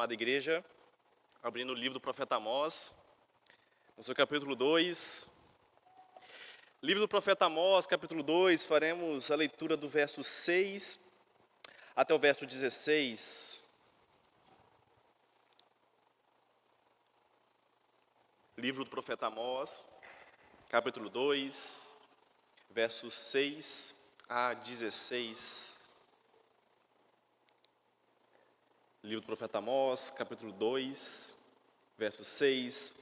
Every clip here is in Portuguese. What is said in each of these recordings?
amada igreja, abrindo o livro do profeta Amós, no seu capítulo 2. Livro do profeta Amós, capítulo 2, faremos a leitura do verso 6 até o verso 16. Livro do profeta Amós, capítulo 2, versos 6 a 16. Livro do profeta Amós, capítulo 2, versos 6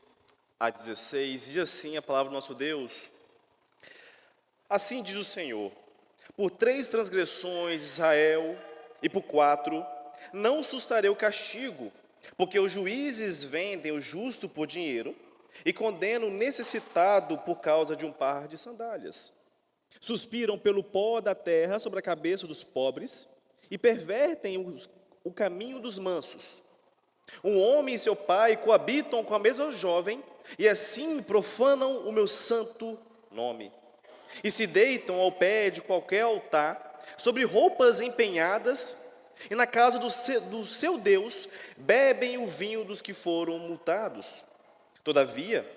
a 16. Diz assim a palavra do nosso Deus: Assim diz o Senhor: por 3 transgressões de Israel e por 4, não sustarei o castigo, porque os juízes vendem o justo por dinheiro e condenam o necessitado por causa de um par de sandálias. Suspiram pelo pó da terra sobre a cabeça dos pobres e pervertem o caminho dos mansos. Um homem e seu pai coabitam com a mesma jovem e assim profanam o meu santo nome. E se deitam ao pé de qualquer altar, sobre roupas empenhadas, e na casa do seu Deus bebem o vinho dos que foram multados. Todavia,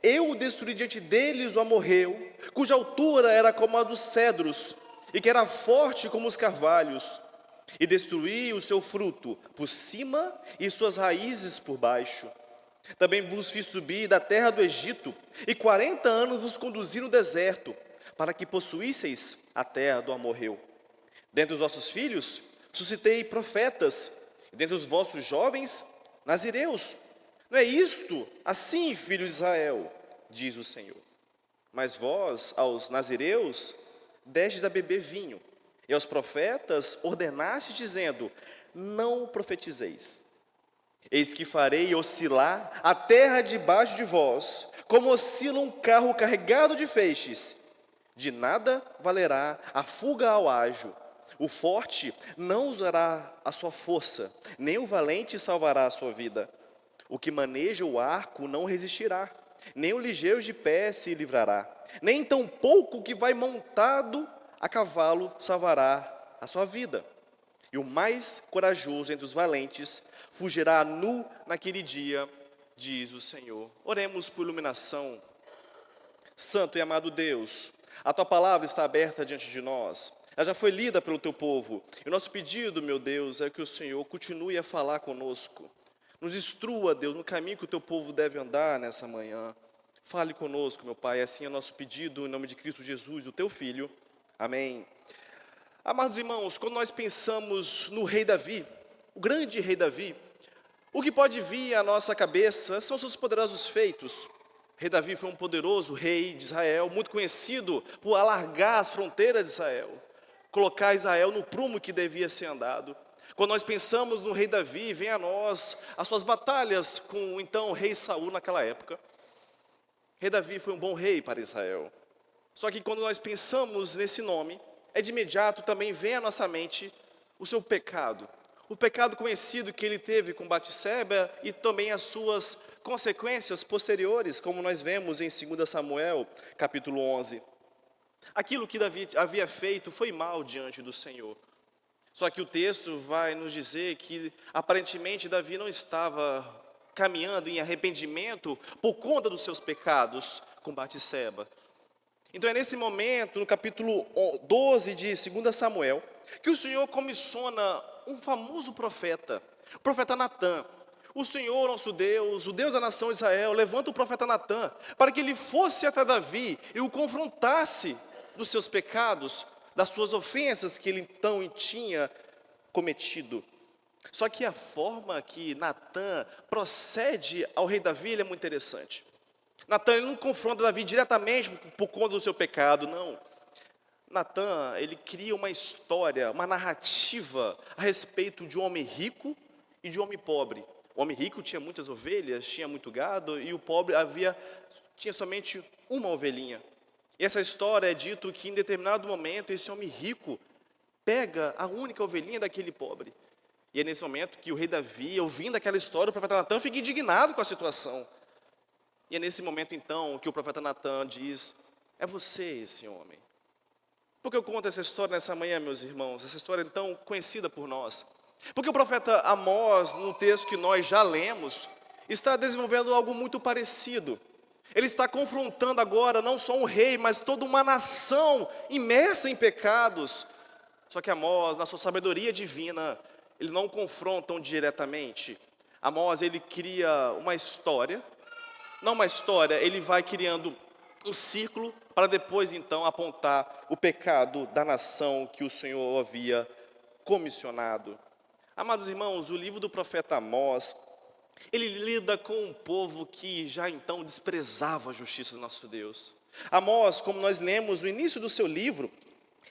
eu destruí diante deles o amorreu, cuja altura era como a dos cedros, e que era forte como os carvalhos, e destruí o seu fruto por cima e suas raízes por baixo. Também vos fiz subir da terra do Egito, e 40 anos vos conduzi no deserto, para que possuísseis a terra do amorreu. Dentre os vossos filhos suscitei profetas, e dentre os vossos jovens, nazireus. Não é isto assim, filhos de Israel, diz o Senhor. Mas vós, aos nazireus, destes a beber vinho, e aos profetas ordenaste, dizendo: não profetizeis. Eis que farei oscilar a terra debaixo de vós, como oscila um carro carregado de feixes. De nada valerá a fuga ao ágil. O forte não usará a sua força, nem o valente salvará a sua vida. O que maneja o arco não resistirá, nem o ligeiro de pé se livrará, nem tampouco o que vai montado a cavalo salvará a sua vida. E o mais corajoso entre os valentes fugirá nu naquele dia, diz o Senhor. Oremos por iluminação. Santo e amado Deus, a Tua palavra está aberta diante de nós. Ela já foi lida pelo Teu povo. E o nosso pedido, meu Deus, é que o Senhor continue a falar conosco. Nos instrua, Deus, no caminho que o Teu povo deve andar nessa manhã. Fale conosco, meu Pai. Assim é o nosso pedido, em nome de Cristo Jesus, o Teu Filho. Amém. Amados irmãos, quando nós pensamos no rei Davi, o grande rei Davi, o que pode vir à nossa cabeça são seus poderosos feitos. O rei Davi foi um poderoso rei de Israel, muito conhecido por alargar as fronteiras de Israel, colocar Israel no prumo que devia ser andado. Quando nós pensamos no rei Davi, vem a nós as suas batalhas com o então rei Saul naquela época. O rei Davi foi um bom rei para Israel. Só que quando nós pensamos nesse nome, de imediato também vem à nossa mente o seu pecado. O pecado conhecido que ele teve com Batseba e também as suas consequências posteriores, como nós vemos em 2 Samuel, capítulo 11. Aquilo que Davi havia feito foi mal diante do Senhor. Só que o texto vai nos dizer que aparentemente Davi não estava caminhando em arrependimento por conta dos seus pecados com Batseba. Então é nesse momento, no capítulo 12 de 2 Samuel, que o Senhor comissiona um famoso profeta, o profeta Natã. O Senhor, nosso Deus, o Deus da nação de Israel, levanta o profeta Natã para que ele fosse até Davi e o confrontasse dos seus pecados, das suas ofensas que ele então tinha cometido. Só que a forma que Natã procede ao rei Davi é muito interessante. Natã ele não confronta Davi diretamente por conta do seu pecado, não. Natã, ele cria uma história, uma narrativa a respeito de um homem rico e de um homem pobre. O homem rico tinha muitas ovelhas, tinha muito gado, e o pobre tinha somente uma ovelhinha. E essa história é dito que em determinado momento esse homem rico pega a única ovelhinha daquele pobre. E é nesse momento que o rei Davi, ouvindo aquela história, o profeta Natã fica indignado com a situação. E é nesse momento, então, que o profeta Natã diz: é você esse homem. Por que eu conto essa história nessa manhã, meus irmãos? Essa história é tão conhecida por nós. Porque o profeta Amós, no texto que nós já lemos, está desenvolvendo algo muito parecido. Ele está confrontando agora não só um rei, mas toda uma nação imersa em pecados. Só que Amós, na sua sabedoria divina, ele não confronta tão diretamente. Amós, ele cria uma história, não uma história, ele vai criando um círculo para depois então apontar o pecado da nação que o Senhor havia comissionado. Amados irmãos, o livro do profeta Amós, ele lida com um povo que já então desprezava a justiça do nosso Deus. Amós, como nós lemos no início do seu livro,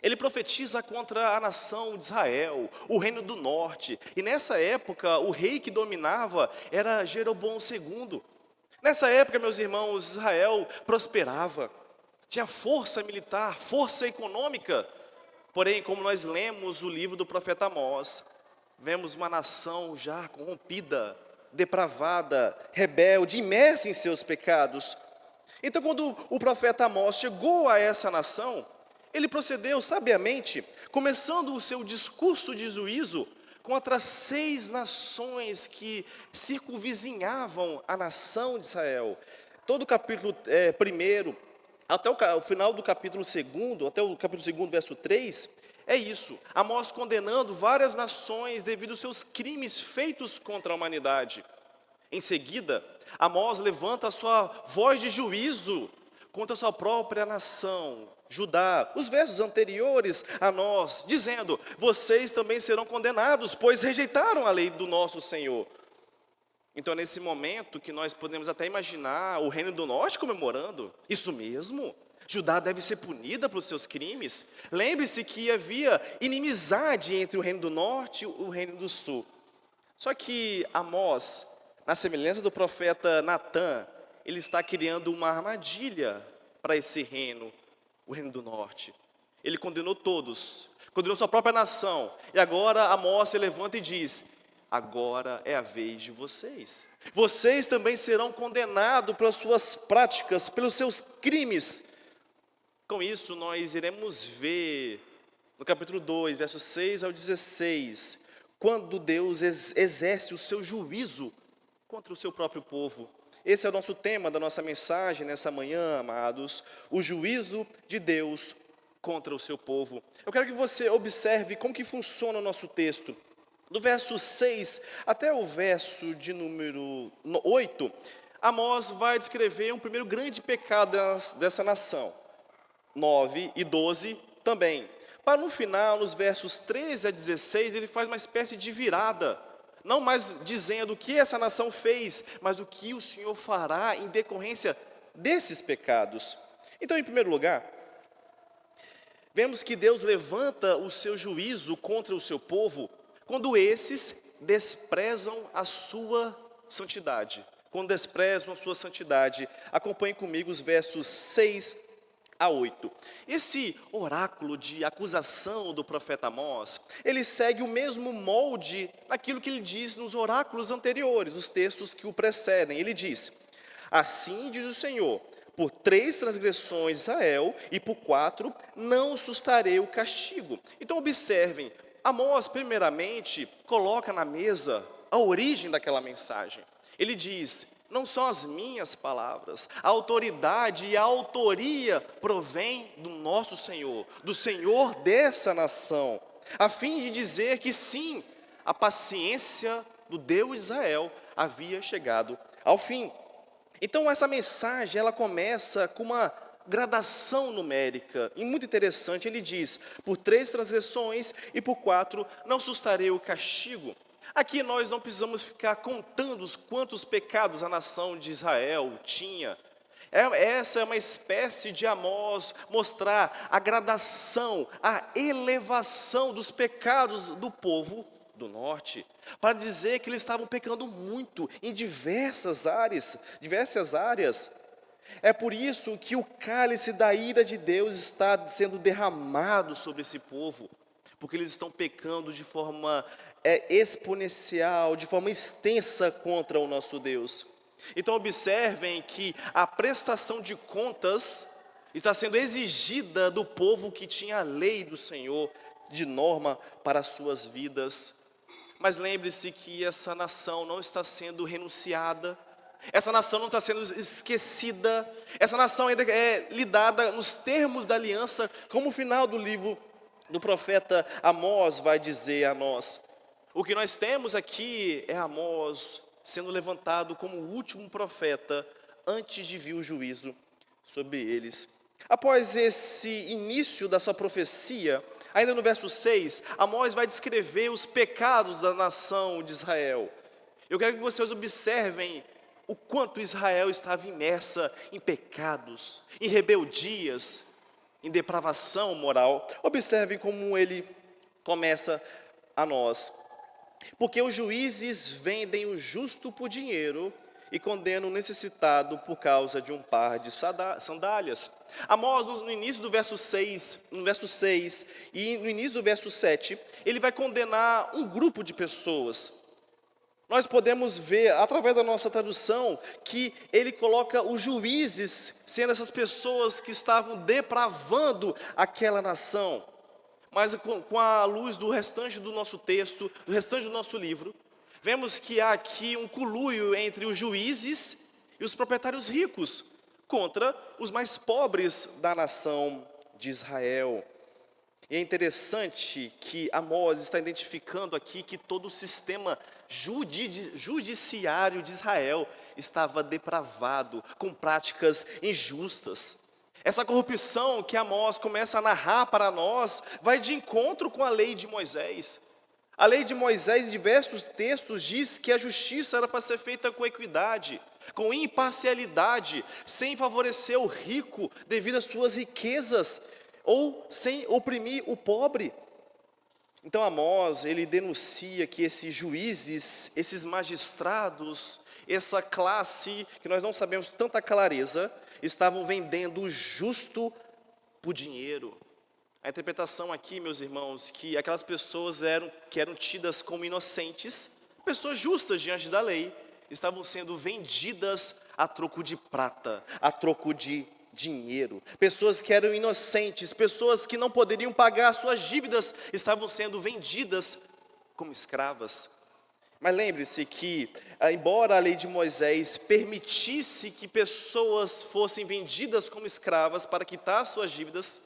ele profetiza contra a nação de Israel, o reino do norte. E nessa época, o rei que dominava era Jeroboão II. Nessa época, meus irmãos, Israel prosperava, tinha força militar, força econômica. Porém, como nós lemos o livro do profeta Amós, vemos uma nação já corrompida, depravada, rebelde, imersa em seus pecados. Então, quando o profeta Amós chegou a essa nação, ele procedeu sabiamente, começando o seu discurso de juízo contra 6 nações que circunvizinhavam a nação de Israel. Todo o capítulo 1, até o final do capítulo 2, até o capítulo 2, verso 3, é isso. Amós condenando várias nações devido aos seus crimes feitos contra a humanidade. Em seguida, Amós levanta a sua voz de juízo contra a sua própria nação, Judá, os versos anteriores a nós, dizendo: vocês também serão condenados, pois rejeitaram a lei do nosso Senhor. Então é nesse momento que nós podemos até imaginar o reino do norte comemorando, isso mesmo, Judá deve ser punida pelos seus crimes. Lembre-se que havia inimizade entre o reino do norte e o reino do sul. Só que Amós, na semelhança do profeta Natã, ele está criando uma armadilha para esse reino, o reino do norte. Ele condenou todos, condenou sua própria nação. E agora Amós se levanta e diz: agora é a vez de vocês. Vocês também serão condenados pelas suas práticas, pelos seus crimes. Com isso, nós iremos ver no capítulo 2, versos 6 ao 16, quando Deus exerce o seu juízo contra o seu próprio povo. Esse é o nosso tema da nossa mensagem nessa manhã, amados, o juízo de Deus contra o seu povo. Eu quero que você observe como que funciona o nosso texto. Do verso 6 até o verso de número 8, Amós vai descrever um primeiro grande pecado dessa nação. 9 e 12 também. Para no final, nos versos 13 a 16, ele faz uma espécie de virada. Não mais dizendo o que essa nação fez, mas o que o Senhor fará em decorrência desses pecados. Então, em primeiro lugar, vemos que Deus levanta o seu juízo contra o seu povo quando esses desprezam a sua santidade. Quando desprezam a sua santidade. Acompanhe comigo os versos 6 a 8. Esse oráculo de acusação do profeta Amós, ele segue o mesmo molde naquilo que ele diz nos oráculos anteriores, os textos que o precedem. Ele diz: assim diz o Senhor, por 3 transgressões de Israel e por 4 não sustarei o castigo. Então observem, Amós primeiramente coloca na mesa a origem daquela mensagem. Ele diz: não são as minhas palavras, a autoridade e a autoria provém do nosso Senhor, do Senhor dessa nação, a fim de dizer que sim, a paciência do Deus de Israel havia chegado ao fim. Então essa mensagem, ela começa com uma gradação numérica, e muito interessante. Ele diz: por 3 transgressões e por 4 não sustarei o castigo. Aqui nós não precisamos ficar contando quantos pecados a nação de Israel tinha. Essa é uma espécie de Amós mostrar a gradação, a elevação dos pecados do povo do norte, para dizer que eles estavam pecando muito em diversas áreas. É por isso que o cálice da ira de Deus está sendo derramado sobre esse povo, porque eles estão pecando de forma exponencial, de forma extensa contra o nosso Deus. Então observem que a prestação de contas está sendo exigida do povo que tinha a lei do Senhor de norma para as suas vidas. Mas lembre-se que essa nação não está sendo renunciada, essa nação não está sendo esquecida, essa nação ainda é lidada nos termos da aliança, como o final do livro do profeta Amós vai dizer a nós. O que nós temos aqui é Amós sendo levantado como o último profeta antes de vir o juízo sobre eles. Após esse início da sua profecia, ainda no verso 6, Amós vai descrever os pecados da nação de Israel. Eu quero que vocês observem o quanto Israel estava imersa em pecados, em rebeldias, em depravação moral. Observem como ele começa a nós. Porque os juízes vendem o justo por dinheiro e condenam o necessitado por causa de um par de sandálias. Amós, no início do verso 6, e no início do verso 7, ele vai condenar um grupo de pessoas. Nós podemos ver, através da nossa tradução, que ele coloca os juízes sendo essas pessoas que estavam depravando aquela nação. Mas com a luz do restante do nosso texto, do restante do nosso livro, vemos que há aqui um conluio entre os juízes e os proprietários ricos contra os mais pobres da nação de Israel. E é interessante que Amós está identificando aqui que todo o sistema judiciário de Israel estava depravado, com práticas injustas. Essa corrupção que Amós começa a narrar para nós vai de encontro com a lei de Moisés. A lei de Moisés, em diversos textos, diz que a justiça era para ser feita com equidade, com imparcialidade, sem favorecer o rico devido às suas riquezas, ou sem oprimir o pobre. Então Amós, ele denuncia que esses juízes, esses magistrados, essa classe, que nós não sabemos tanta clareza, estavam vendendo o justo por dinheiro. A interpretação aqui, meus irmãos, que aquelas pessoas que eram tidas como inocentes, pessoas justas diante da lei, estavam sendo vendidas a troco de prata, a troco de dinheiro. Pessoas que eram inocentes, pessoas que não poderiam pagar suas dívidas, estavam sendo vendidas como escravas. Mas lembre-se que, embora a lei de Moisés permitisse que pessoas fossem vendidas como escravas para quitar suas dívidas,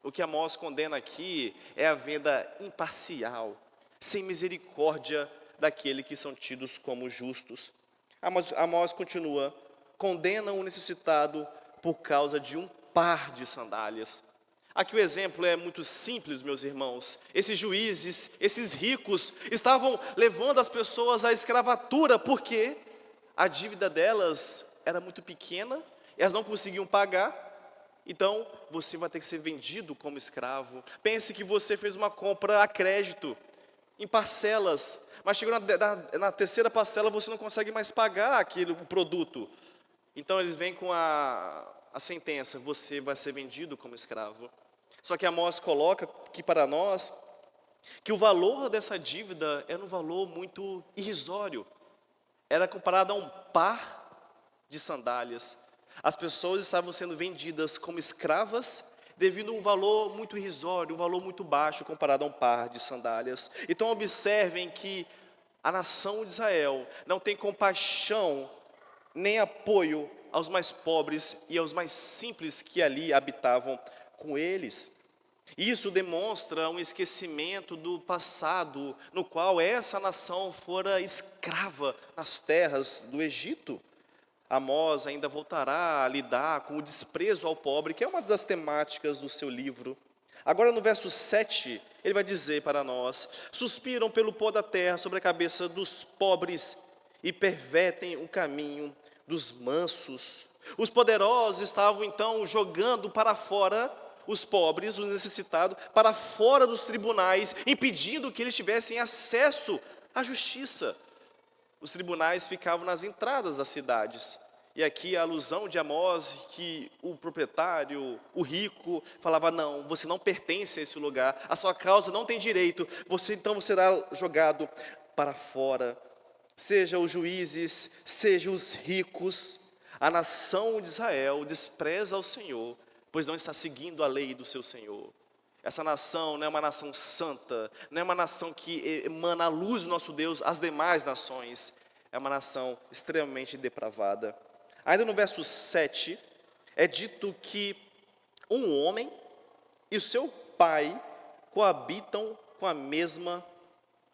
o que Amós condena aqui é a venda imparcial, sem misericórdia daqueles que são tidos como justos. Amós continua: condena o necessitado por causa de um par de sandálias. Aqui o exemplo é muito simples, meus irmãos. Esses juízes, esses ricos, estavam levando as pessoas à escravatura, porque a dívida delas era muito pequena, elas não conseguiam pagar, então você vai ter que ser vendido como escravo. Pense que você fez uma compra a crédito, em parcelas, mas chegou na terceira parcela, você não consegue mais pagar aquele produto. Então eles vêm com a sentença: você vai ser vendido como escravo. Só que Amós coloca aqui para nós que o valor dessa dívida era um valor muito irrisório. Era comparado a um par de sandálias. As pessoas estavam sendo vendidas como escravas devido a um valor muito irrisório, um valor muito baixo comparado a um par de sandálias. Então observem que a nação de Israel não tem compaixão nem apoio aos mais pobres e aos mais simples que ali habitavam com eles. Isso demonstra um esquecimento do passado, no qual essa nação fora escrava nas terras do Egito. Amós ainda voltará a lidar com o desprezo ao pobre, que é uma das temáticas do seu livro. Agora no verso 7, ele vai dizer para nós: suspiram pelo pó da terra sobre a cabeça dos pobres e pervertem o caminho dos mansos. Os poderosos estavam então jogando para fora os pobres, os necessitados, para fora dos tribunais, impedindo que eles tivessem acesso à justiça. Os tribunais ficavam nas entradas das cidades. E aqui a alusão de Amós, que o proprietário, o rico, falava: não, você não pertence a esse lugar, a sua causa não tem direito, você então será jogado para fora. Seja os juízes, seja os ricos, a nação de Israel despreza o Senhor, pois não está seguindo a lei do seu Senhor. Essa nação não é uma nação santa, não é uma nação que emana a luz do nosso Deus às demais nações. É uma nação extremamente depravada. Ainda no verso 7, é dito que um homem e o seu pai coabitam com a mesma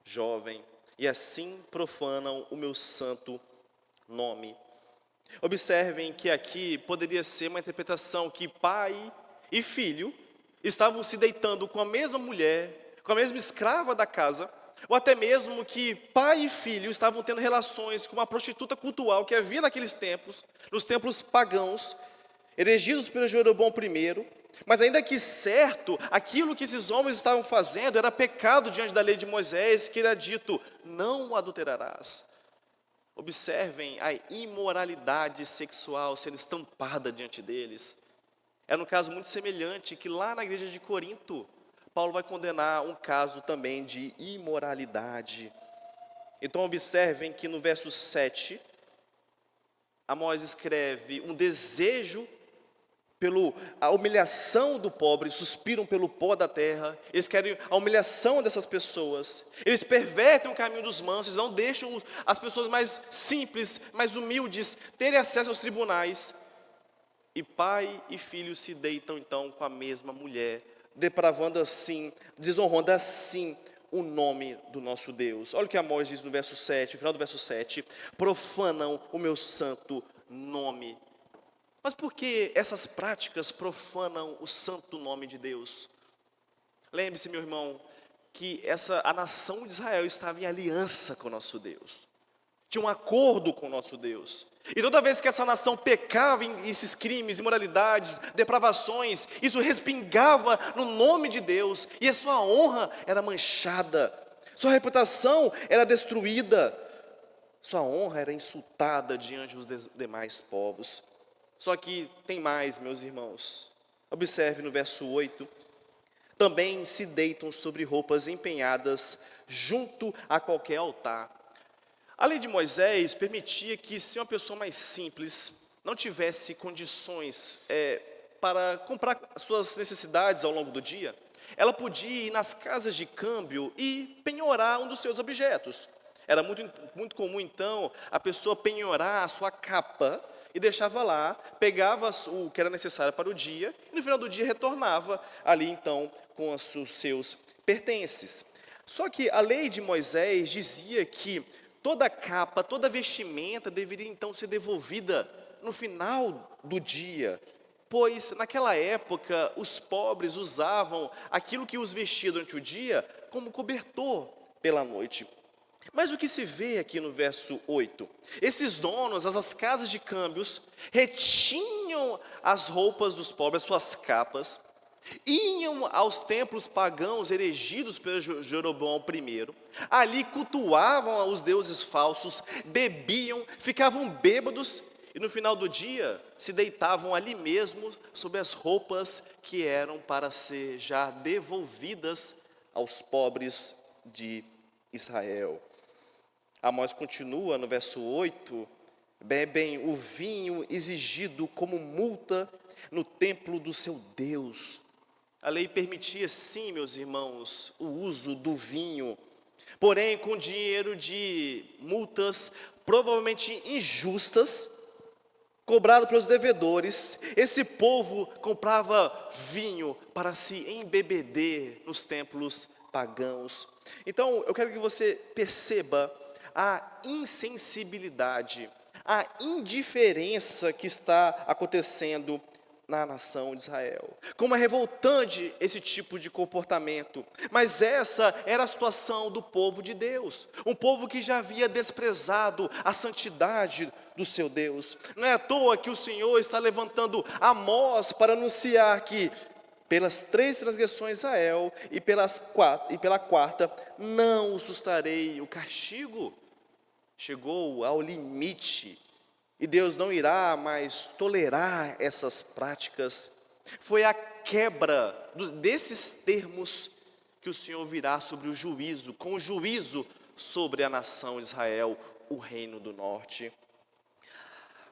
jovem, e assim profanam o meu santo nome. Observem que aqui poderia ser uma interpretação que pai e filho estavam se deitando com a mesma mulher, com a mesma escrava da casa, ou até mesmo que pai e filho estavam tendo relações com uma prostituta cultural que havia naqueles tempos, nos templos pagãos, erigidos pelo Jeroboão I. Mas ainda que certo, aquilo que esses homens estavam fazendo era pecado diante da lei de Moisés, que era dito, não adulterarás. Observem a imoralidade sexual sendo estampada diante deles. É um caso muito semelhante que lá na igreja de Corinto, Paulo vai condenar um caso também de imoralidade. Então observem que no verso 7, Amós escreve um desejo a humilhação do pobre, suspiram pelo pó da terra, eles querem a humilhação dessas pessoas, eles pervertem o caminho dos mansos, não deixam as pessoas mais simples, mais humildes, terem acesso aos tribunais, e pai e filho se deitam então com a mesma mulher, depravando assim, desonrando assim o nome do nosso Deus. Olha o que Amós diz no verso 7, no final do verso 7, profanam o meu santo nome. Mas por que essas práticas profanam o santo nome de Deus? Lembre-se, meu irmão, que a nação de Israel estava em aliança com o nosso Deus. Tinha um acordo com o nosso Deus. E toda vez que essa nação pecava em esses crimes, imoralidades, depravações, isso respingava no nome de Deus. E a sua honra era manchada. Sua reputação era destruída. Sua honra era insultada diante dos demais povos. Só que tem mais, meus irmãos. Observe no verso 8. Também se deitam sobre roupas empenhadas junto a qualquer altar. A lei de Moisés permitia que, se uma pessoa mais simples não tivesse condições para comprar suas necessidades ao longo do dia, ela podia ir nas casas de câmbio e penhorar um dos seus objetos. Era muito comum, então, a pessoa penhorar a sua capa e deixava lá, pegava o que era necessário para o dia, e no final do dia retornava ali então com os seus pertences. Só que a lei de Moisés dizia que toda capa, toda vestimenta deveria então ser devolvida no final do dia, pois naquela época os pobres usavam aquilo que os vestia durante o dia como cobertor pela noite. Mas o que se vê aqui no verso 8? Esses donos, as casas de câmbios, retinham as roupas dos pobres, as suas capas, iam aos templos pagãos erigidos pelo Jeroboão I, ali cultuavam os deuses falsos, bebiam, ficavam bêbados, e no final do dia se deitavam ali mesmo sob as roupas que eram para ser já devolvidas aos pobres de Israel. Amós continua no verso 8, bebem o vinho exigido como multa no templo do seu Deus. A lei permitia sim, meus irmãos, o uso do vinho, porém com dinheiro de multas provavelmente injustas, cobrado pelos devedores. Esse povo comprava vinho para se embebeder nos templos pagãos. Então eu quero que você perceba a insensibilidade, a indiferença que está acontecendo na nação de Israel. Como é revoltante esse tipo de comportamento. Mas essa era a situação do povo de Deus. Um povo que já havia desprezado a santidade do seu Deus. Não é à toa que o Senhor está levantando Amós para anunciar que pelas 3 transgressões de Israel e pela quarta não sustarei o castigo. Chegou ao limite, e Deus não irá mais tolerar essas práticas. Foi a quebra desses termos que o Senhor virá sobre o juízo, com o juízo sobre a nação de Israel, o reino do norte.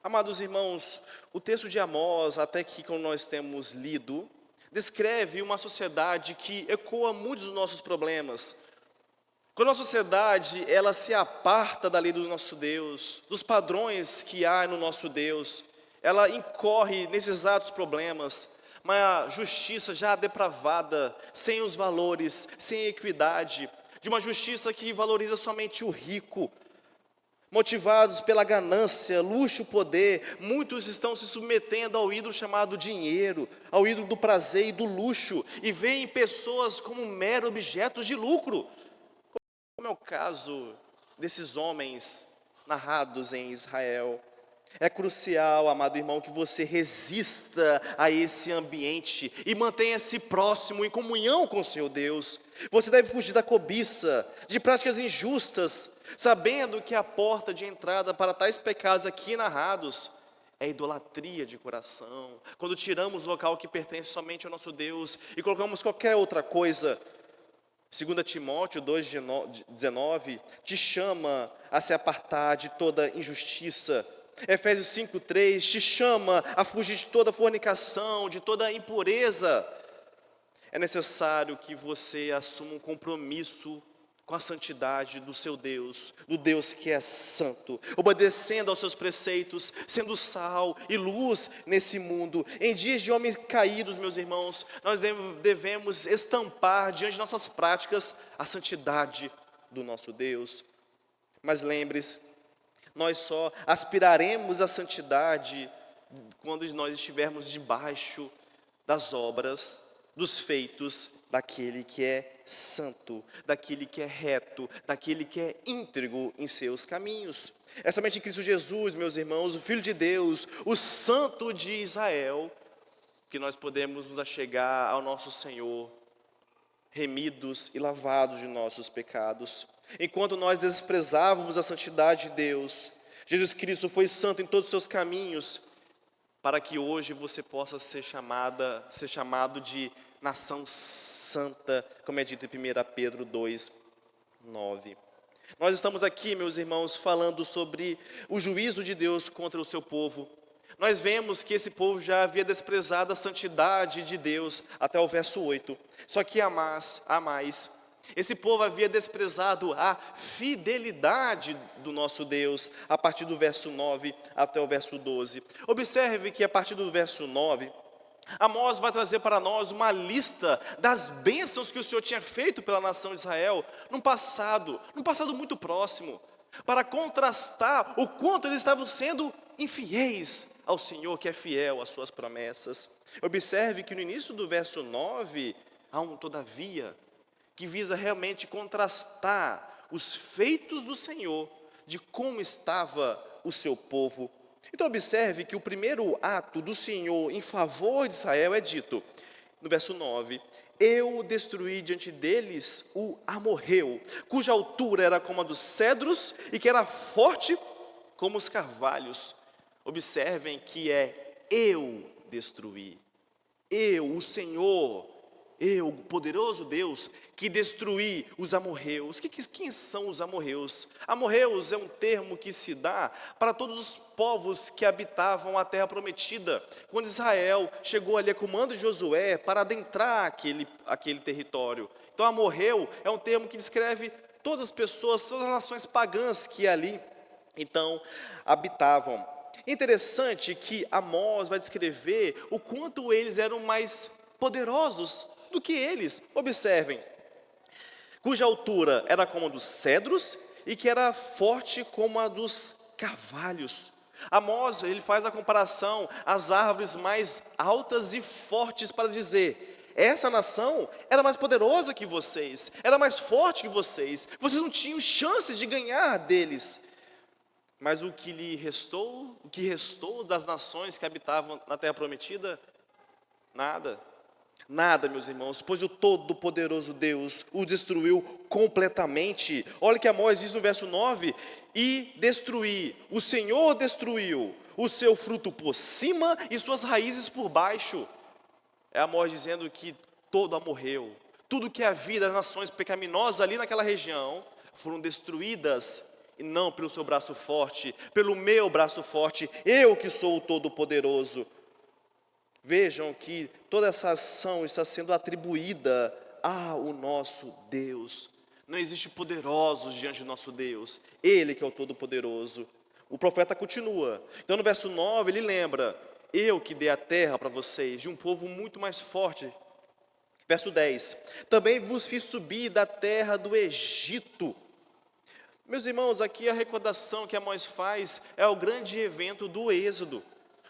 Amados irmãos, o texto de Amós, até que como nós temos lido, descreve uma sociedade que ecoa muitos dos nossos problemas. Quando a sociedade, ela se aparta da lei do nosso Deus, dos padrões que há no nosso Deus, ela incorre nesses exatos problemas. Uma justiça já depravada, sem os valores, sem equidade, de uma justiça que valoriza somente o rico. Motivados pela ganância, luxo, poder, muitos estão se submetendo ao ídolo chamado dinheiro, ao ídolo do prazer e do luxo, e veem pessoas como mero objetos de lucro, como é o caso desses homens narrados em Israel. É crucial, amado irmão, que você resista a esse ambiente e mantenha-se próximo, em comunhão com o seu Deus. Você deve fugir da cobiça, de práticas injustas, sabendo que a porta de entrada para tais pecados aqui narrados é a idolatria de coração. Quando tiramos o local que pertence somente ao nosso Deus e colocamos qualquer outra coisa. 2 Timóteo 2,19 te chama a se apartar de toda injustiça. Efésios 5,3 te chama a fugir de toda fornicação, de toda impureza. É necessário que você assuma um compromisso com a santidade do seu Deus, do Deus que é santo, obedecendo aos seus preceitos, sendo sal e luz nesse mundo. Em dias de homens caídos, meus irmãos, nós devemos estampar diante de nossas práticas a santidade do nosso Deus. Mas lembre-se, nós só aspiraremos à santidade quando nós estivermos debaixo das obras, dos feitos daquele que é santo, daquele que é reto, daquele que é íntegro em seus caminhos. É somente em Cristo Jesus, meus irmãos, o Filho de Deus, o Santo de Israel, que nós podemos nos achegar ao nosso Senhor, remidos e lavados de nossos pecados. Enquanto nós desprezávamos a santidade de Deus, Jesus Cristo foi santo em todos os seus caminhos, para que hoje você possa ser chamado de nação santa, como é dito em 1 Pedro 2,9. Nós estamos aqui, meus irmãos, falando sobre o juízo de Deus contra o seu povo. Nós vemos que esse povo já havia desprezado a santidade de Deus até o verso 8. Só que a mais, esse povo havia desprezado a fidelidade do nosso Deus, a partir do verso 9 até o verso 12. Observe que a partir do verso 9, Amós vai trazer para nós uma lista das bênçãos que o Senhor tinha feito pela nação de Israel num passado muito próximo, para contrastar o quanto eles estavam sendo infiéis ao Senhor, que é fiel às suas promessas. Observe que no início do verso 9, há um todavia, que visa realmente contrastar os feitos do Senhor, de como estava o seu povo. Então observe que o primeiro ato do Senhor em favor de Israel é dito, no verso 9, eu destruí diante deles o amorreu, cuja altura era como a dos cedros e que era forte como os carvalhos. Observem que é eu destruí, eu, o Senhor, eu, o poderoso Deus, que destruí os amorreus. Quem são os amorreus? Amorreus é um termo que se dá para todos os povos que habitavam a terra prometida, quando Israel chegou ali a comando de Josué para adentrar aquele território. Então amorreu é um termo que descreve todas as pessoas, todas as nações pagãs que ali então habitavam. Interessante que Amós vai descrever o quanto eles eram mais poderosos do que eles. Observem, cuja altura era como a dos cedros e que era forte como a dos carvalhos. Amós, ele faz a comparação às árvores mais altas e fortes para dizer, essa nação era mais poderosa que vocês, era mais forte que vocês não tinham chance de ganhar deles. Mas o que restou das nações que habitavam na terra prometida? Nada, meus irmãos, pois o Todo-Poderoso Deus o destruiu completamente. Olha o que Amós diz no verso 9, e destruí, o Senhor destruiu o seu fruto por cima e suas raízes por baixo. É Amós dizendo que todo amorreu, tudo que havia das nações pecaminosas ali naquela região, foram destruídas, e não pelo seu braço forte, pelo meu braço forte, eu que sou o Todo-Poderoso. Vejam que toda essa ação está sendo atribuída ao nosso Deus. Não existe poderosos diante do nosso Deus. Ele que é o Todo-Poderoso. O profeta continua. Então no verso 9 ele lembra: eu que dei a terra para vocês, de um povo muito mais forte. Verso 10: também vos fiz subir da terra do Egito. Meus irmãos, aqui a recordação que Amós faz é o grande evento do Êxodo,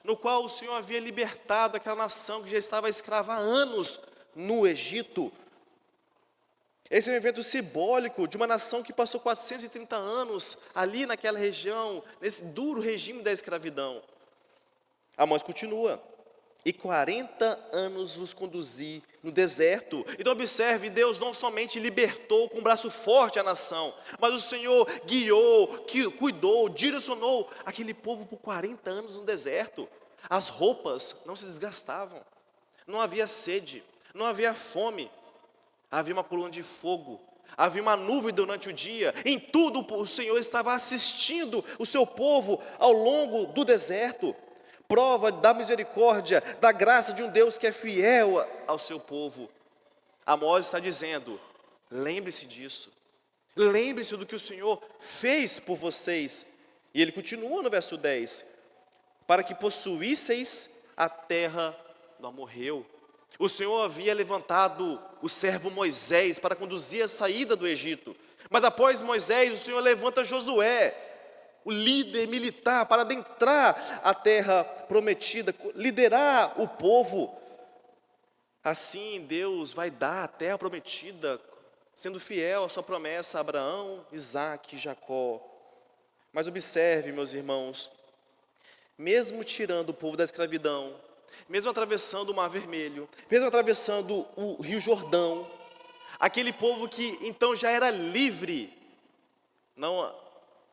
no qual o Senhor havia libertado aquela nação que já estava escrava há anos no Egito. Esse é um evento simbólico de uma nação que passou 430 anos ali naquela região, nesse duro regime da escravidão. Amós continua: e 40 anos vos conduzi no deserto. Então observe, Deus não somente libertou com um braço forte a nação, mas o Senhor guiou, cuidou, direcionou aquele povo por 40 anos no deserto. As roupas não se desgastavam, não havia sede, não havia fome. Havia uma coluna de fogo, havia uma nuvem durante o dia. Em tudo o Senhor estava assistindo o seu povo ao longo do deserto. Prova da misericórdia, da graça de um Deus que é fiel ao seu povo. Amós está dizendo: lembre-se disso. Lembre-se do que o Senhor fez por vocês. E ele continua no verso 10: para que possuísseis a terra do amorreu. O Senhor havia levantado o servo Moisés para conduzir a saída do Egito. Mas após Moisés, o Senhor levanta Josué, o líder militar, para adentrar a terra prometida, liderar o povo. Assim, Deus vai dar a terra prometida, sendo fiel à sua promessa a Abraão, Isaque e Jacó. Mas observe, meus irmãos, mesmo tirando o povo da escravidão, mesmo atravessando o Mar Vermelho, mesmo atravessando o Rio Jordão, aquele povo que então já era livre, não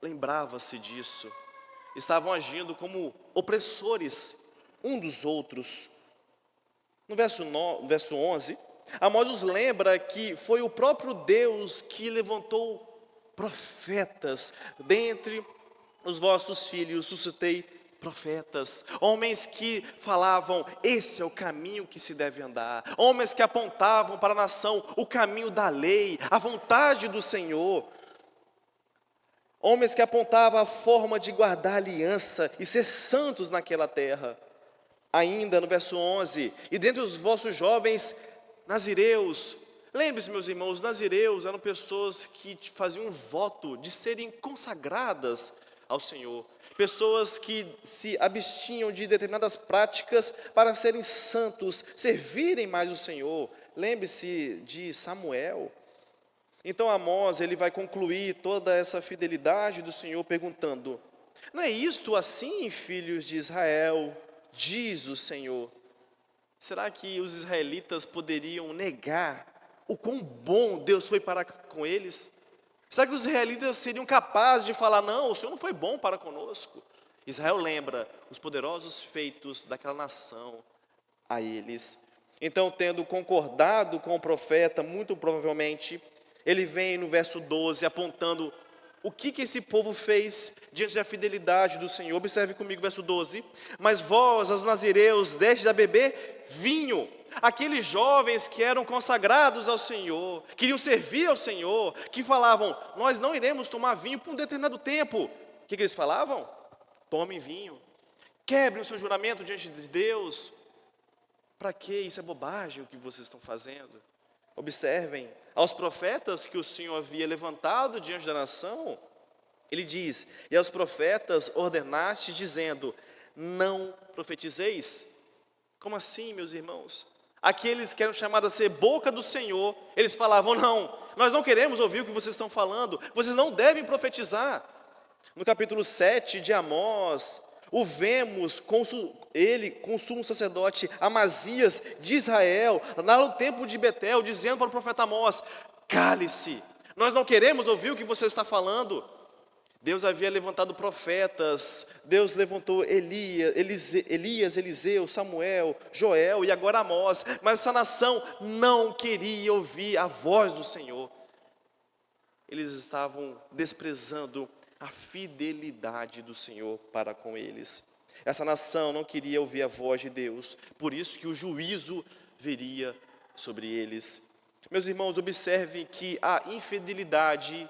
lembrava-se disso, estavam agindo como opressores um dos outros. No verso 11, Amós nos lembra que foi o próprio Deus que levantou profetas: dentre os vossos filhos suscitei profetas, homens que falavam: esse é o caminho que se deve andar, homens que apontavam para a nação o caminho da lei, a vontade do Senhor, homens que apontavam a forma de guardar aliança e ser santos naquela terra. Ainda no verso 11: e dentre os vossos jovens nazireus. Lembre-se, meus irmãos, os nazireus eram pessoas que faziam um voto de serem consagradas ao Senhor, pessoas que se abstinham de determinadas práticas para serem santos, servirem mais o Senhor. Lembre-se de Samuel. Então Amós, ele vai concluir toda essa fidelidade do Senhor perguntando: não é isto assim, filhos de Israel? Diz o Senhor. Será que os israelitas poderiam negar o quão bom Deus foi para com eles? Será que os israelitas seriam capazes de falar: não, o Senhor não foi bom para conosco? Israel lembra os poderosos feitos daquela nação a eles. Então, tendo concordado com o profeta, muito provavelmente, ele vem no verso 12 apontando o que esse povo fez diante da fidelidade do Senhor. Observe comigo o verso 12: mas vós, os nazireus, destes a beber vinho. Aqueles jovens que eram consagrados ao Senhor, queriam servir ao Senhor, que falavam: nós não iremos tomar vinho por um determinado tempo. O que eles falavam? Tomem vinho, quebrem o seu juramento diante de Deus. Para que? Isso é bobagem o que vocês estão fazendo. Observem, aos profetas que o Senhor havia levantado diante da nação, ele diz: e aos profetas ordenaste dizendo: não profetizeis. Como assim, meus irmãos? Aqueles que eram chamados a ser boca do Senhor, eles falavam: não, nós não queremos ouvir o que vocês estão falando, vocês não devem profetizar. No capítulo 7 de Amós, o vemos com o sumo sacerdote Amazias de Israel, lá no templo de Betel, dizendo para o profeta Amós: cale-se, nós não queremos ouvir o que você está falando. Deus havia levantado profetas, Deus levantou Elias, Eliseu, Samuel, Joel e agora Amós, mas essa nação não queria ouvir a voz do Senhor. Eles estavam desprezando a fidelidade do Senhor para com eles. Essa nação não queria ouvir a voz de Deus, por isso que o juízo viria sobre eles. Meus irmãos, observem que a infidelidade,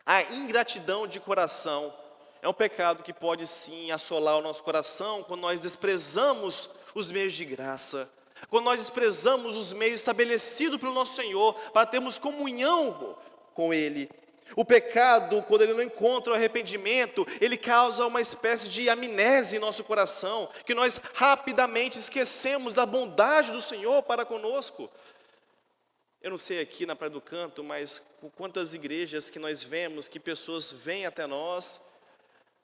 a ingratidão de coração, é um pecado que pode sim assolar o nosso coração quando nós desprezamos os meios de graça, quando nós desprezamos os meios estabelecidos pelo nosso Senhor para termos comunhão com Ele. O pecado, quando ele não encontra o arrependimento, ele causa uma espécie de amnésia em nosso coração, que nós rapidamente esquecemos da bondade do Senhor para conosco. Eu não sei aqui na Praia do Canto, mas quantas igrejas que nós vemos, que pessoas vêm até nós,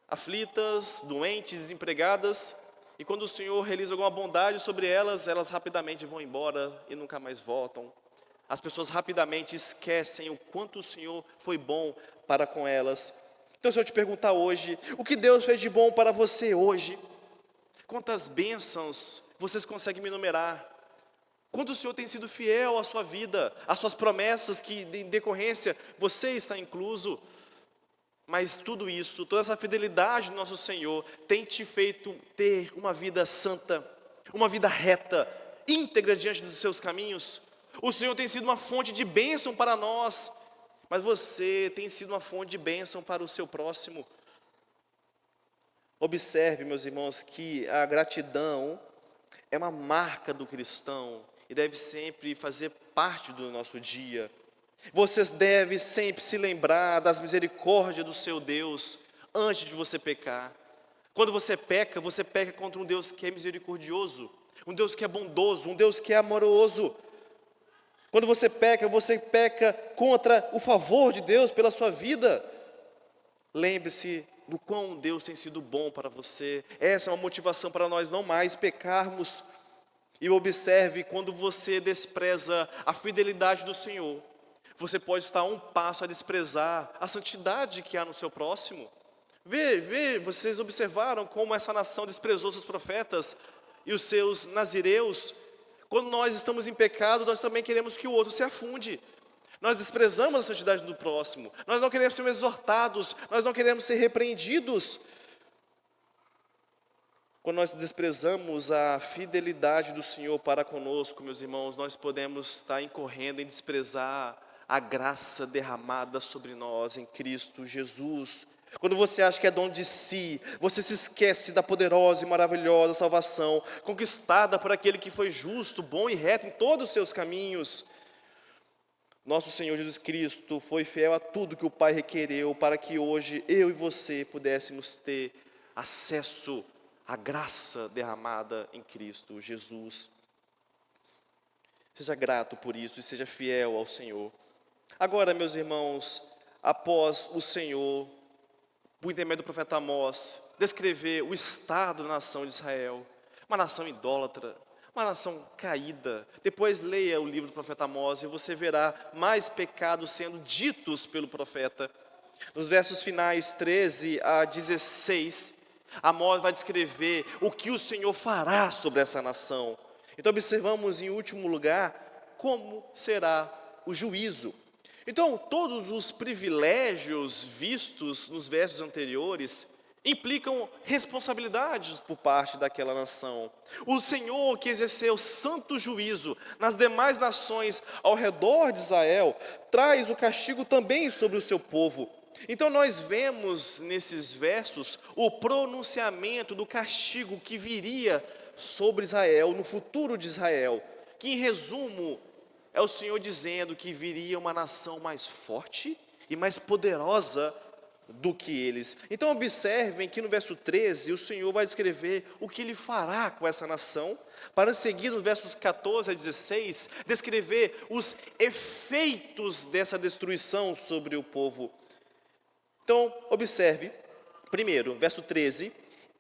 aflitas, doentes, desempregadas, e quando o Senhor realiza alguma bondade sobre elas, elas rapidamente vão embora e nunca mais voltam. As pessoas rapidamente esquecem o quanto o Senhor foi bom para com elas. Então, se eu te perguntar hoje, o que Deus fez de bom para você hoje? Quantas bênçãos vocês conseguem me enumerar? Quanto o Senhor tem sido fiel à sua vida, às suas promessas que, em decorrência, você está incluso? Mas tudo isso, toda essa fidelidade do nosso Senhor tem te feito ter uma vida santa, uma vida reta, íntegra diante dos seus caminhos. O Senhor tem sido uma fonte de bênção para nós, mas você tem sido uma fonte de bênção para o seu próximo. Observe, meus irmãos, que a gratidão é uma marca do cristão e deve sempre fazer parte do nosso dia. Vocês devem sempre se lembrar das misericórdias do seu Deus antes de você pecar. Quando você peca contra um Deus que é misericordioso, um Deus que é bondoso, um Deus que é amoroso. Quando você peca contra o favor de Deus pela sua vida. Lembre-se do quão Deus tem sido bom para você. Essa é uma motivação para nós não mais pecarmos. E observe, quando você despreza a fidelidade do Senhor, você pode estar a um passo a desprezar a santidade que há no seu próximo. Vocês observaram como essa nação desprezou seus profetas e os seus nazireus. Quando nós estamos em pecado, nós também queremos que o outro se afunde. Nós desprezamos a santidade do próximo. Nós não queremos ser exortados. Nós não queremos ser repreendidos. Quando nós desprezamos a fidelidade do Senhor para conosco, meus irmãos, nós podemos estar incorrendo em desprezar a graça derramada sobre nós em Cristo Jesus. Quando você acha que é dom de si, você se esquece da poderosa e maravilhosa salvação, conquistada por aquele que foi justo, bom e reto em todos os seus caminhos. Nosso Senhor Jesus Cristo foi fiel a tudo que o Pai requereu, para que hoje eu e você pudéssemos ter acesso à graça derramada em Cristo Jesus. Seja grato por isso e seja fiel ao Senhor. Agora, meus irmãos, após o Senhor, por intermédio do profeta Amós, descrever o estado da nação de Israel, uma nação idólatra, uma nação caída. Depois leia o livro do profeta Amós e você verá mais pecados sendo ditos pelo profeta. Nos versos finais 13 a 16, Amós vai descrever o que o Senhor fará sobre essa nação. Então observamos em último lugar como será o juízo. Então, todos os privilégios vistos nos versos anteriores implicam responsabilidades por parte daquela nação. O Senhor que exerceu santo juízo nas demais nações ao redor de Israel, traz o castigo também sobre o seu povo. Então nós vemos nesses versos o pronunciamento do castigo que viria sobre Israel, no futuro de Israel, que em resumo é o Senhor dizendo que viria uma nação mais forte e mais poderosa do que eles. Então observem que no verso 13 o Senhor vai descrever o que Ele fará com essa nação, para seguir nos versos 14 a 16, descrever os efeitos dessa destruição sobre o povo. Então observe, primeiro, verso 13: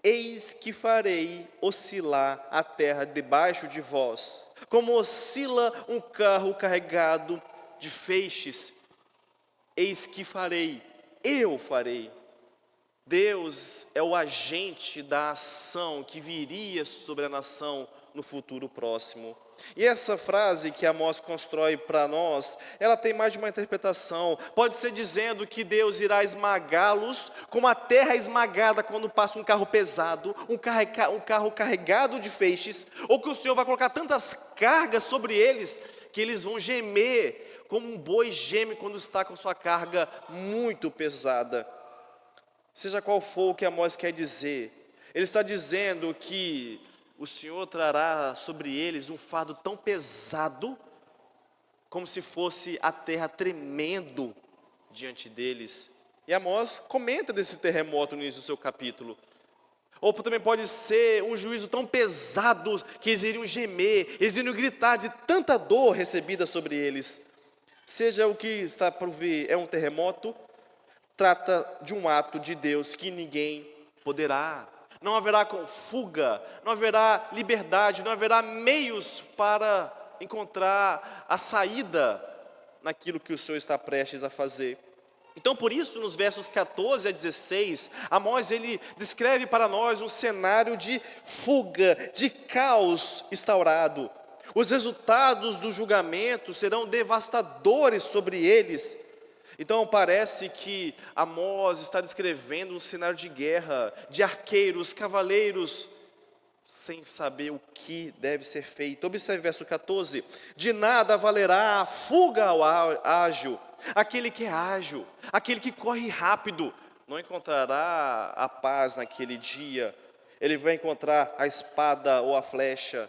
eis que farei oscilar a terra debaixo de vós, como oscila um carro carregado de feixes. Eis que farei, eu farei. Deus é o agente da ação que viria sobre a nação no futuro próximo. E essa frase que Amós constrói para nós, ela tem mais de uma interpretação. Pode ser dizendo que Deus irá esmagá-los como a terra é esmagada quando passa um carro pesado, um carro carregado de feixes, ou que o Senhor vai colocar tantas cargas sobre eles que eles vão gemer como um boi geme quando está com sua carga muito pesada. Seja qual for o que Amós quer dizer, ele está dizendo que o Senhor trará sobre eles um fardo tão pesado, como se fosse a terra tremendo diante deles. E Amós comenta desse terremoto no início do seu capítulo. Ou também pode ser um juízo tão pesado que eles iriam gemer, eles iriam gritar de tanta dor recebida sobre eles. Seja o que está por vir, é um terremoto, trata de um ato de Deus que ninguém poderá. Não haverá fuga, não haverá liberdade, não haverá meios para encontrar a saída naquilo que o Senhor está prestes a fazer. Então, por isso, nos versos 14 a 16, Amós ele descreve para nós um cenário de fuga, de caos instaurado. Os resultados do julgamento serão devastadores sobre eles. Então parece que Amós está descrevendo um cenário de guerra, de arqueiros, cavaleiros, sem saber o que deve ser feito. Observe o verso 14: de nada valerá a fuga ao ágil, aquele que é ágil, aquele que corre rápido, não encontrará a paz naquele dia, ele vai encontrar a espada ou a flecha.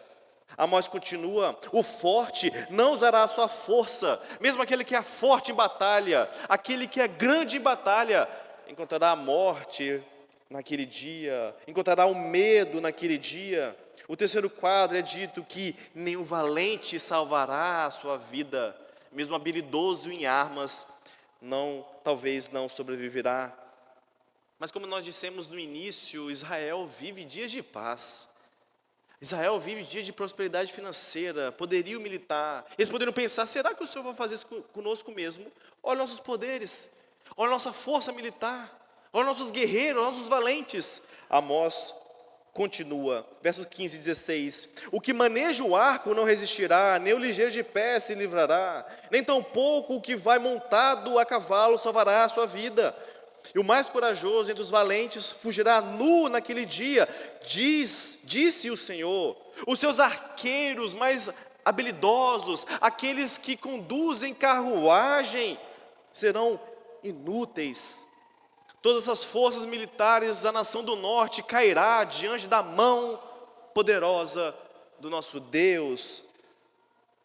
Amós continua: o forte não usará a sua força, mesmo aquele que é forte em batalha, aquele que é grande em batalha, encontrará a morte naquele dia, encontrará o medo naquele dia. O terceiro quadro é dito que nenhum valente salvará a sua vida, mesmo habilidoso em armas, talvez não sobreviverá. Mas como nós dissemos no início, Israel vive dias de paz. Israel vive dias de prosperidade financeira, poderio militar. Eles poderiam pensar: será que o Senhor vai fazer isso conosco mesmo? Olha nossos poderes, olha nossa força militar, olha nossos guerreiros, olha nossos valentes. Amós continua, versos 15 e 16: o que maneja o arco não resistirá, nem o ligeiro de pé se livrará, nem tampouco o que vai montado a cavalo salvará a sua vida. E o mais corajoso entre os valentes fugirá nu naquele dia, disse o Senhor. Os seus arqueiros mais habilidosos, aqueles que conduzem carruagem, serão inúteis. Todas as forças militares da nação do norte cairá diante da mão poderosa do nosso Deus.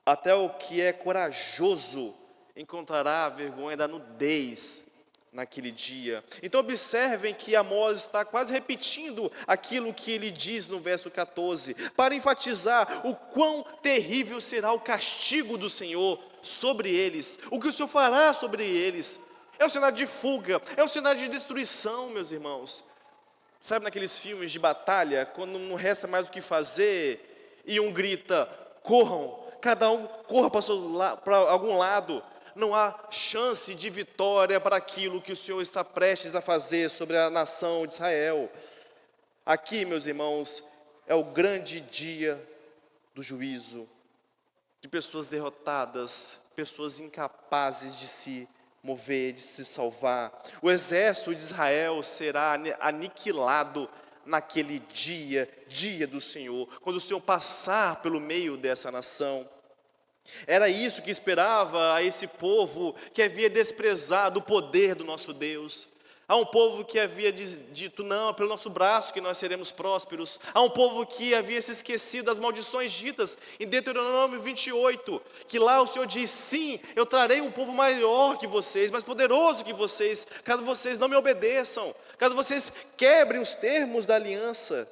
Até o que é corajoso encontrará a vergonha da nudez naquele dia. Então observem que Amós está quase repetindo aquilo que ele diz no verso 14, para enfatizar o quão terrível será o castigo do Senhor sobre eles, o que o Senhor fará sobre eles. É um cenário de fuga, é um cenário de destruição, meus irmãos. Sabe naqueles filmes de batalha, quando não resta mais o que fazer, e um grita: corram, cada um corra para algum lado. Não há chance de vitória para aquilo que o Senhor está prestes a fazer sobre a nação de Israel. Aqui, meus irmãos, é o grande dia do juízo, de pessoas derrotadas, pessoas incapazes de se mover, de se salvar. O exército de Israel será aniquilado naquele dia do Senhor, quando o Senhor passar pelo meio dessa nação. Era isso que esperava a esse povo que havia desprezado o poder do nosso Deus. Há um povo que havia dito: não, é pelo nosso braço que nós seremos prósperos. Há um povo que havia se esquecido das maldições ditas em Deuteronômio 28, que lá o Senhor diz: sim, eu trarei um povo maior que vocês, mais poderoso que vocês, caso vocês não me obedeçam, caso vocês quebrem os termos da aliança.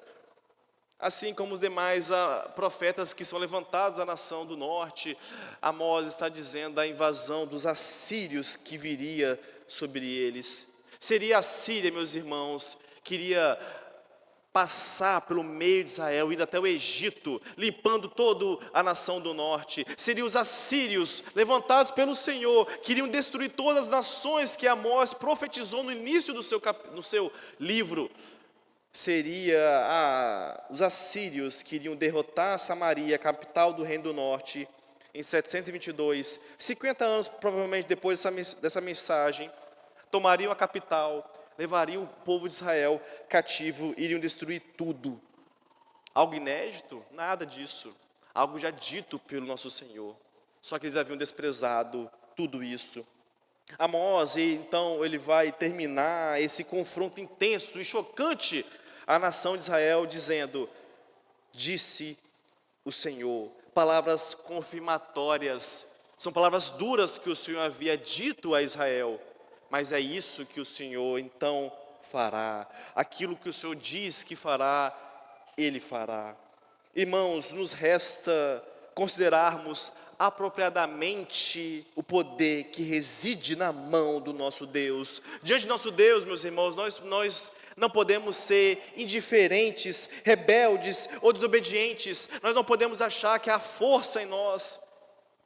Assim como os demais profetas que são levantados à nação do norte, Amós está dizendo da invasão dos assírios que viria sobre eles. Seria a Síria, meus irmãos, que iria passar pelo meio de Israel, indo até o Egito, limpando toda a nação do norte. Seriam os assírios, levantados pelo Senhor, que iriam destruir todas as nações que Amós profetizou no início do seu livro. seria os assírios que iriam derrotar Samaria, capital do Reino do Norte, em 722. 50 anos, provavelmente, depois dessa mensagem, tomariam a capital, levariam o povo de Israel cativo, iriam destruir tudo. Algo inédito? Nada disso. Algo já dito pelo nosso Senhor. Só que eles haviam desprezado tudo isso. Amós, então, ele vai terminar esse confronto intenso e chocante à nação de Israel, dizendo: disse o Senhor. Palavras confirmatórias, são palavras duras que o Senhor havia dito a Israel, mas é isso que o Senhor então fará. Aquilo que o Senhor diz que fará, Ele fará. Irmãos, nos resta considerarmos apropriadamente o poder que reside na mão do nosso Deus. Diante do nosso Deus, meus irmãos, nós não podemos ser indiferentes, rebeldes ou desobedientes. Nós não podemos achar que há força em nós,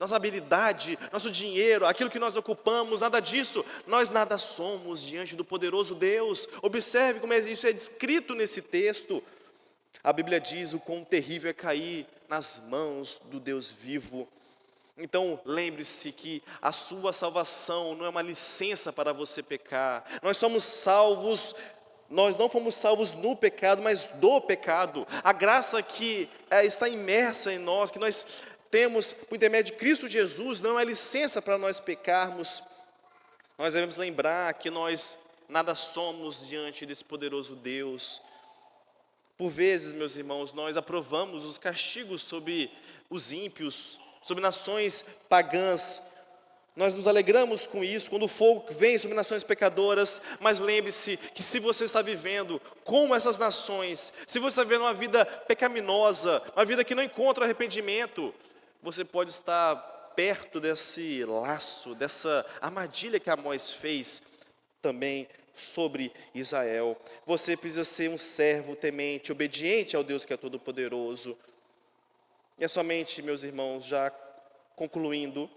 nossa habilidade, nosso dinheiro, aquilo que nós ocupamos, nada disso. Nós nada somos diante do poderoso Deus. Observe como isso é descrito nesse texto. A Bíblia diz o quão terrível é cair nas mãos do Deus vivo. Então lembre-se que a sua salvação não é uma licença para você pecar. Nós somos salvos, nós não fomos salvos no pecado, mas do pecado. A graça que está imersa em nós, que nós temos por intermédio de Cristo Jesus, não é licença para nós pecarmos. Nós devemos lembrar que nós nada somos diante desse poderoso Deus. Por vezes, meus irmãos, nós aprovamos os castigos sobre os ímpios, sobre nações pagãs. Nós nos alegramos com isso, quando o fogo vem sobre nações pecadoras. Mas lembre-se que se você está vivendo como essas nações, se você está vivendo uma vida pecaminosa, uma vida que não encontra arrependimento, você pode estar perto desse laço, dessa armadilha que Amós fez também sobre Israel. Você precisa ser um servo temente, obediente ao Deus que é todo-poderoso. E é somente, meus irmãos, já concluindo,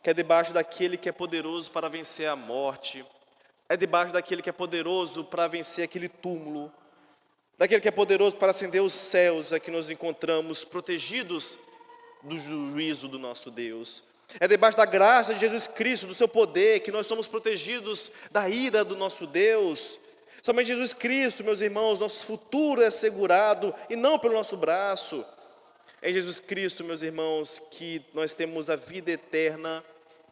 que é debaixo daquele que é poderoso para vencer a morte, é debaixo daquele que é poderoso para vencer aquele túmulo, daquele que é poderoso para acender os céus, é que nos encontramos protegidos do juízo do nosso Deus. É debaixo da graça de Jesus Cristo, do seu poder, que nós somos protegidos da ira do nosso Deus. Somente Jesus Cristo, meus irmãos, nosso futuro é assegurado e não pelo nosso braço. É em Jesus Cristo, meus irmãos, que nós temos a vida eterna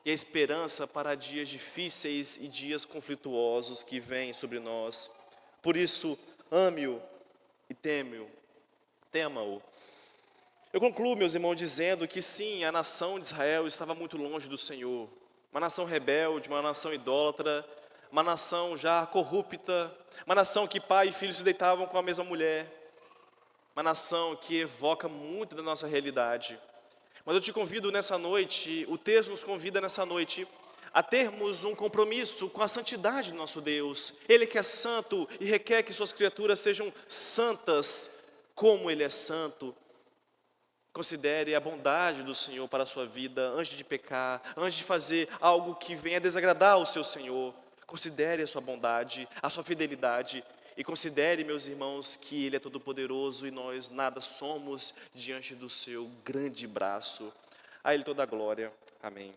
e a esperança para dias difíceis e dias conflituosos que vêm sobre nós. Por isso, ame-o e tema-o. Eu concluo, meus irmãos, dizendo que sim, a nação de Israel estava muito longe do Senhor. Uma nação rebelde, uma nação idólatra, uma nação já corrupta, uma nação que pai e filho se deitavam com a mesma mulher. Uma nação que evoca muito da nossa realidade. Mas eu te convido nessa noite, o texto nos convida nessa noite, a termos um compromisso com a santidade do nosso Deus. Ele que é santo e requer que suas criaturas sejam santas como Ele é santo. Considere a bondade do Senhor para a sua vida antes de pecar, antes de fazer algo que venha desagradar ao seu Senhor. Considere a sua bondade, a sua fidelidade. E considere, meus irmãos, que Ele é todo-poderoso e nós nada somos diante do seu grande braço. A Ele toda a glória. Amém.